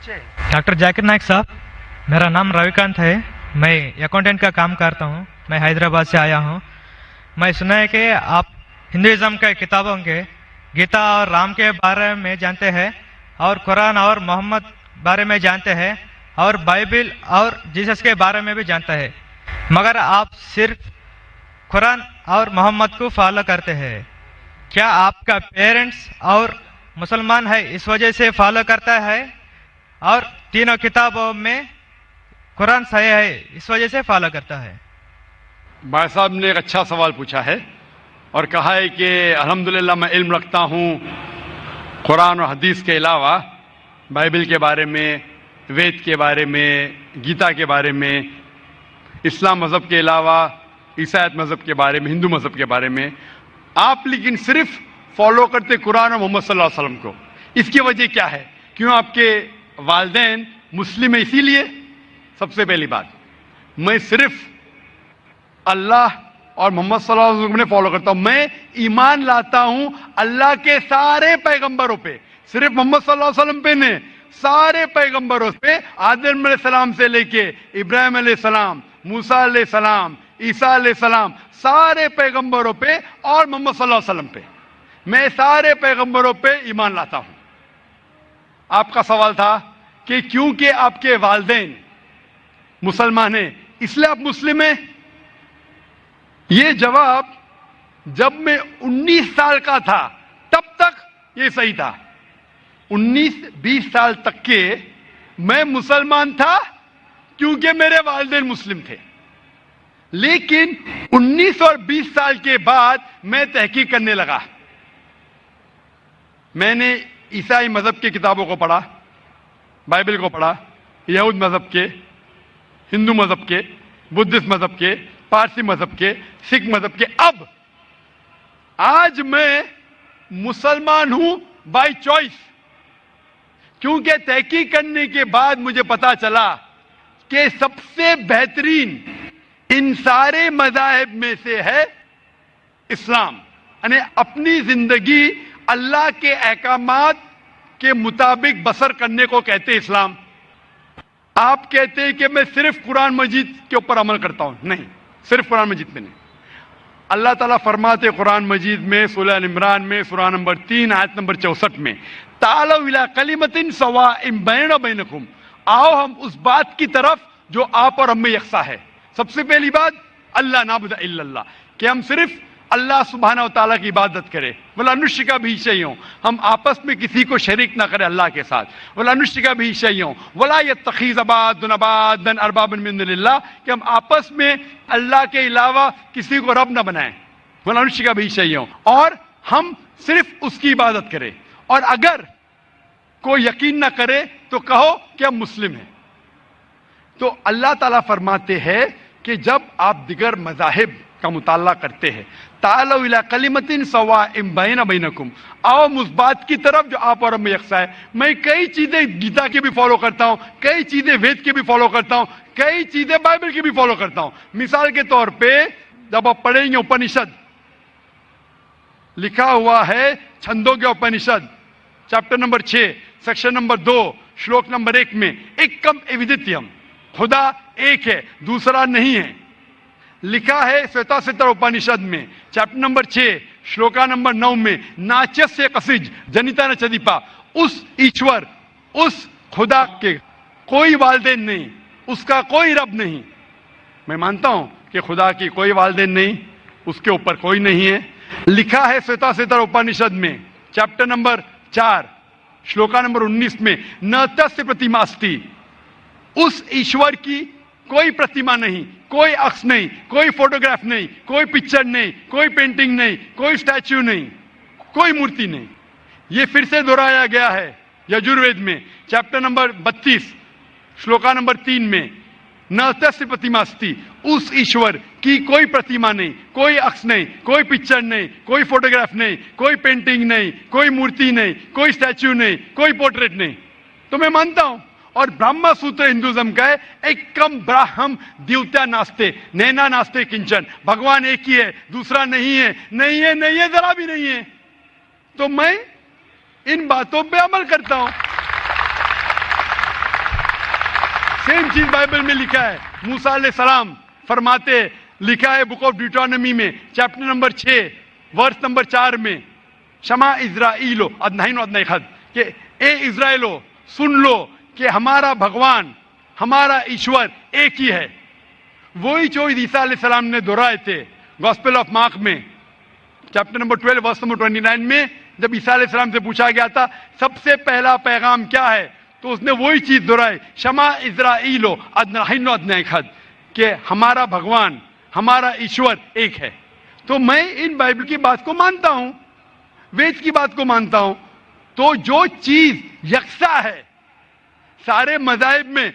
Doctor Zakir Naik साहब, मेरा नाम रविकांत है। मैं अकाउंटेंट का काम करता हूँ। मैं हैदराबाद से आया हूँ। मैं सुना है कि आप हिंदुइज्म के किताबों के गीता और राम के बारे में जानते हैं, और कुरान और मोहम्मद बारे में जानते हैं, और बाइबल और जीसस के बारे में भी जानते हैं, मगर आप सिर्फ कुरान और मोहम्मद को फॉलो करते हैं। क्या आपका पेरेंट्स और मुसलमान है इस वजह से फॉलो करता है, और तीनों किताबों में कुरान सही है इस वजह से फॉलो करता है? भाई साहब ने एक अच्छा सवाल पूछा है और कहा है कि अल्हम्दुलिल्लाह मैं इल्म रखता हूँ कुरान और हदीस के अलावा, बाइबल के बारे में, वेद के बारे में, गीता के बारे में, इस्लाम मज़हब के अलावा ईसाईयत मज़हब के बारे में, हिंदू मज़हब के बारे में। आप लेकिन सिर्फ फॉलो करते कुरान और मोहम्मद सल्लल्लाहु अलैहि वसल्लम को। इसकी वजह क्या है? क्यों आपके वालिदैन मुस्लिम है इसीलिए? सबसे पहली बात, मैं सिर्फ अल्लाह और मोहम्मद सल्लल्लाहु अलैहि वसल्लम ने फॉलो करता हूं। मैं ईमान लाता हूं अल्लाह के सारे पैगंबरों पे, सिर्फ मोहम्मद सल्लल्लाहु अलैहि वसल्लम पे नहीं, सारे पैगंबरों पे, आदम अलैहिस्सलाम से लेके इब्राहिम अलैहिस्सलाम, मूसा अलैहिस्सलाम, ईसा अलैहिस्सलाम, सारे पैगंबरों पे और मोहम्मद सल्लल्लाहु अलैहि वसल्लम पे, मैं सारे पैगंबरों पे ईमान लाता हूं। आपका सवाल था कि क्योंकि आपके वालिदैन मुसलमान हैं इसलिए आप मुस्लिम हैं। ये जवाब जब मैं 19 साल का था तब तक ये सही था। 19-20 साल तक के मैं मुसलमान था क्योंकि मेरे वालिदैन मुस्लिम थे। लेकिन 19 और 20 साल के बाद मैं तहकीक करने लगा। मैंने ईसाई मजहब की किताबों को पढ़ा, बाइबल को पढ़ा, यहूद मजहब के, हिंदू मजहब के, बुद्धिस्ट मजहब के, पारसी मजहब के, सिख मजहब के। अब आज मैं मुसलमान हूं बाय चॉइस, क्योंकि तहकीक करने के बाद मुझे पता चला कि सबसे बेहतरीन इन सारे मज़ाहिब में से है इस्लाम। यानी अपनी जिंदगी अल्लाह के अहकामात के मुताबिक बसर करने को कहते हैं इस्लाम। आप कहते हैं कि मैं सिर्फ कुरान मजीद के ऊपर अमल करता हूं। नहीं, सिर्फ कुरान मजीद में नहीं। अल्लाह ताला फरमाते कुरान मजीद में सूरह अल इमरान में सूरह नंबर 3 आयत नंबर 64 में, तालौ इला कलिमतिन सवाइन बैना व बैनकुम, आओ हम उस बात की तरफ जो आप और हम में यकसा है। सबसे पहली बात, अल्लाह नाबुद इल्लल्लाह, कि हम सिर्फ अल्लाह सुब्हाना व तआला की इबादत करें। वला नुश्रिका बिही शैअन, हम आपस में किसी को शरीक ना करें अल्लाह के साथ। वला नुश्रिका बिही शैअन वला यत्तखिज़ बादुन अरबाबन मिन दुनिल्लाह, कि हम आपस में अल्लाह के अलावा किसी को रब ना बनाएं। वला नुश्रिका बिही शैअन, और हम सिर्फ उसकी इबादत करें। और अगर कोई यकीन ना करे तो कहो कि हम मुस्लिम हैं। तो अल्लाह ताला फरमाते हैं कि जब आप दिगर मज़ाहिब का मुताला करते हैं, तालौ इला कलिमतिन सवाइन बैना बैनकुम, आओ उस बात की तरफ जो आप और हम में यकसा है। मैं कई चीजें गीता की भी फॉलो करता हूं, कई चीजें वेद की भी फॉलो करता हूं, कई चीजें बाइबल की भी फॉलो करता हूं। मिसाल के तौर पे जब आप पढ़ेंगे उपनिषद, लिखा हुआ है छंदों के उपनिषद चैप्टर नंबर 6 सेक्शन नंबर 2 श्लोक नंबर 1 में, एकम एविदित्यम, खुदा एक है दूसरा नहीं है। लिखा है श्वेताश्वतर उपनिषद में चैप्टर नंबर 6 श्लोका नंबर 9 में, नाचस्य कसिज जनिता न चदीपा, उस ईश्वर, उस खुदा के कोई वालिदैन नहीं, उसका कोई रब नहीं। मैं मानता हूं कि खुदा की कोई वालिदैन नहीं, उसके ऊपर कोई नहीं है। लिखा है श्वेताश्वतर उपनिषद में चैप्टर नंबर 4 श्लोका नंबर 19 में, न तस्य प्रतिमास्ति, उस ईश्वर की कोई प्रतिमा नहीं, कोई अक्स नहीं, कोई फोटोग्राफ नहीं, कोई पिक्चर नहीं, कोई पेंटिंग नहीं, कोई स्टैच्यू नहीं, कोई मूर्ति नहीं। ये फिर से दोहराया गया है यजुर्वेद में चैप्टर नंबर 32 श्लोका नंबर 3 में, न तस्य प्रतिमास्ति, उस ईश्वर की कोई प्रतिमा नहीं, कोई अक्स नहीं, कोई पिक्चर नहीं, कोई फोटोग्राफ नहीं, कोई पेंटिंग नहीं, कोई मूर्ति नहीं, कोई स्टैच्यू नहीं, कोई पोर्ट्रेट नहीं। तो मैं मानता हूं, और ब्रह्मा सूत्र हिंदुज्म का है, एकम ब्राह्म द्वितीया नास्ते नैना नास्ते किंचन, भगवान एक ही है दूसरा नहीं है, नहीं है, नहीं है, जरा भी नहीं है। तो मैं इन बातों पे अमल करता हूं। सेम चीज बाइबल में लिखा है। मूसा अलैहिस्सलाम फरमाते, लिखा है बुक ऑफ ड्यूटोनॉमी में चैप्टर नंबर 6 वर्स नंबर 4 में, शमा इज़राइलो अदनाइन अदनाई खद, कि ए इज़राइलो सुन लो कि हमारा भगवान, हमारा ईश्वर एक ही है। वही चीज ईसा अलैहिस्सलाम ने दोहराए थे गॉस्पेल ऑफ मार्क में चैप्टर नंबर 12 वर्स नंबर 29 में, जब ईसा अलैहिस्सलाम से पूछा गया था सबसे पहला पैगाम क्या है, तो उसने वही चीज दोहराई, शमा इज़राइलो अदनाइन अदनाई खद, कि हमारा भगवान, हमारा ईश्वर एक है। तो मैं इन बाइबल की बात को मानता हूं, वेद की बात को मानता हूं। तो जो चीज यकसा है, सारे मज़ाहिब में